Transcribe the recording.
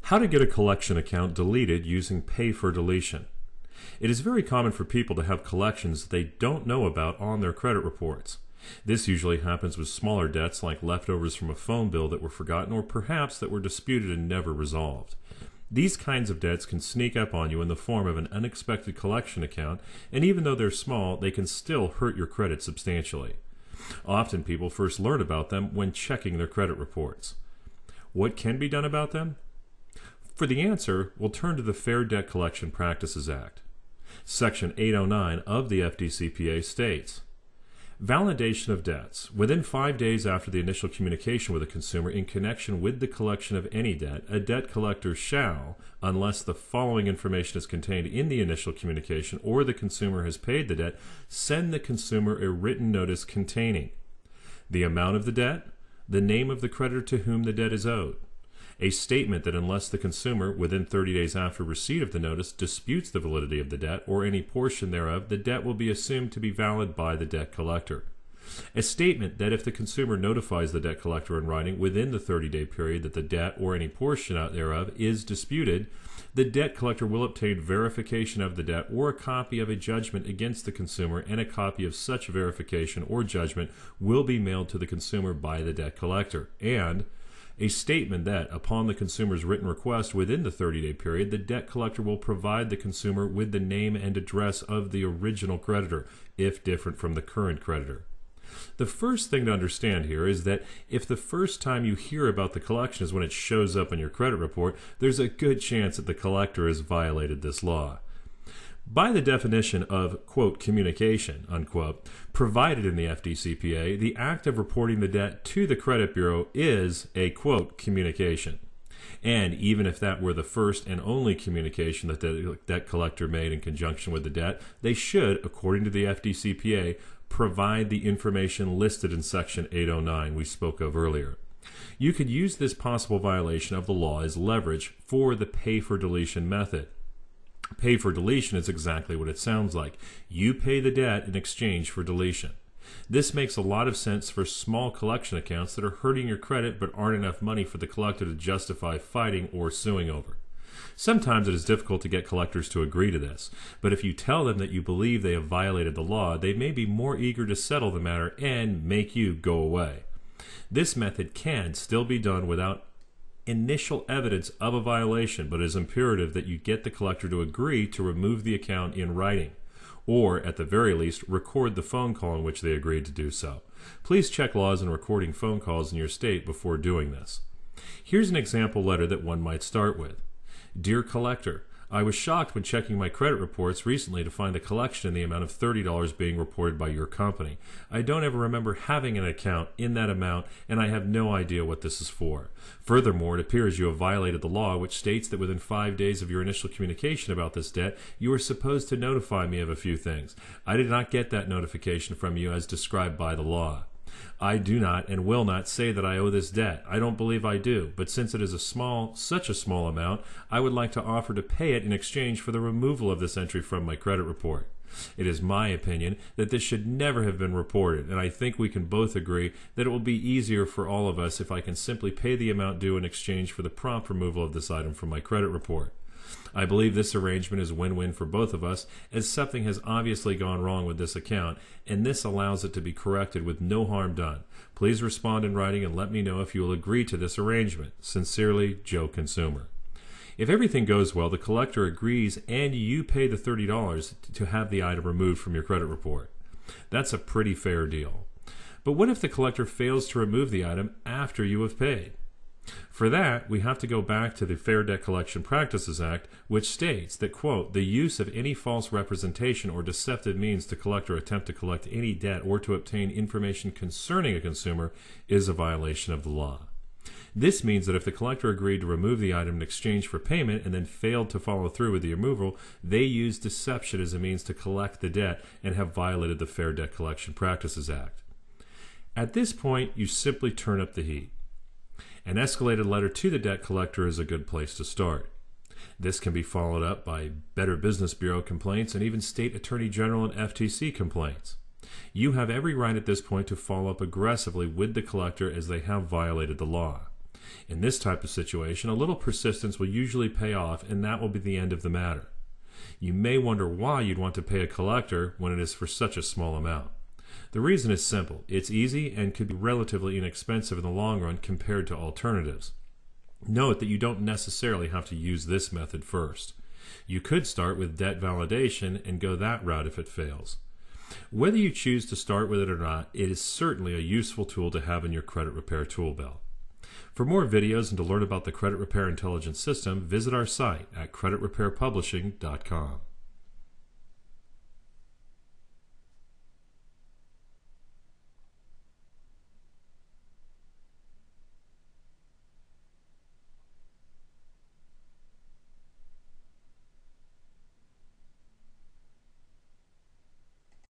How to get a collection account deleted using Pay for Deletion. It is very common for people to have collections they don't know about on their credit reports. This usually happens with smaller debts like leftovers from a phone bill that were forgotten or perhaps that were disputed and never resolved. These kinds of debts can sneak up on you in the form of an unexpected collection account, and even though they're small, they can still hurt your credit substantially. Often people first learn about them when checking their credit reports. What can be done about them? For the answer, we'll turn to the Fair Debt Collection Practices Act. Section 809 of the FDCPA states, validation of debts. Within 5 days after the initial communication with a consumer in connection with the collection of any debt, a debt collector shall, unless the following information is contained in the initial communication or the consumer has paid the debt, send the consumer a written notice containing the amount of the debt, the name of the creditor to whom the debt is owed, a statement that unless the consumer, within 30 days after receipt of the notice, disputes the validity of the debt or any portion thereof, the debt will be assumed to be valid by the debt collector. A statement that if the consumer notifies the debt collector in writing within the 30-day period that the debt or any portion thereof is disputed, the debt collector will obtain verification of the debt or a copy of a judgment against the consumer, and a copy of such verification or judgment will be mailed to the consumer by the debt collector. And a statement that, upon the consumer's written request within the 30-day period, the debt collector will provide the consumer with the name and address of the original creditor, if different from the current creditor. The first thing to understand here is that if the first time you hear about the collection is when it shows up in your credit report, there's a good chance that the collector has violated this law. By the definition of, quote, communication, unquote, provided in the FDCPA, the act of reporting the debt to the credit bureau is a, quote, communication. And even if that were the first and only communication that the debt collector made in conjunction with the debt, they should, according to the FDCPA, provide the information listed in Section 809 we spoke of earlier. You could use this possible violation of the law as leverage for the pay for deletion method. Pay for deletion is exactly what it sounds like. You pay the debt in exchange for deletion. This makes a lot of sense for small collection accounts that are hurting your credit but aren't enough money for the collector to justify fighting or suing over. Sometimes it is difficult to get collectors to agree to this, but if you tell them that you believe they have violated the law, they may be more eager to settle the matter and make you go away. This method can still be done without initial evidence of a violation, but it is imperative that you get the collector to agree to remove the account in writing, or at the very least record the phone call in which they agreed to do so. Please check laws on recording phone calls in your state before doing this. Here's an example letter that one might start with. Dear Collector, I was shocked when checking my credit reports recently to find a collection in the amount of $30 being reported by your company. I don't ever remember having an account in that amount, and I have no idea what this is for. Furthermore, it appears you have violated the law, which states that within 5 days of your initial communication about this debt, you are supposed to notify me of a few things. I did not get that notification from you as described by the law. I do not and will not say that I owe this debt. I don't believe I do, but since it is such a small amount, I would like to offer to pay it in exchange for the removal of this entry from my credit report. It is my opinion that this should never have been reported, and I think we can both agree that it will be easier for all of us if I can simply pay the amount due in exchange for the prompt removal of this item from my credit report. I believe this arrangement is win-win for both of us, as something has obviously gone wrong with this account, and this allows it to be corrected with no harm done. Please respond in writing and let me know if you will agree to this arrangement. Sincerely, Joe Consumer. If everything goes well, the collector agrees and you pay the $30 to have the item removed from your credit report. That's a pretty fair deal. But what if the collector fails to remove the item after you have paid? For that, we have to go back to the Fair Debt Collection Practices Act, which states that, quote, the use of any false representation or deceptive means to collect or attempt to collect any debt or to obtain information concerning a consumer is a violation of the law. This means that if the collector agreed to remove the item in exchange for payment and then failed to follow through with the removal, they used deception as a means to collect the debt and have violated the Fair Debt Collection Practices Act. At this point, you simply turn up the heat. An escalated letter to the debt collector is a good place to start. This can be followed up by Better Business Bureau complaints and even State Attorney General and FTC complaints. You have every right at this point to follow up aggressively with the collector as they have violated the law. In this type of situation, a little persistence will usually pay off, and that will be the end of the matter. You may wonder why you'd want to pay a collector when it is for such a small amount. The reason is simple. It's easy and could be relatively inexpensive in the long run compared to alternatives. Note that you don't necessarily have to use this method first. You could start with debt validation and go that route if it fails. Whether you choose to start with it or not, it is certainly a useful tool to have in your credit repair tool belt. For more videos and to learn about the Credit Repair Intelligence System, visit our site at creditrepairpublishing.com.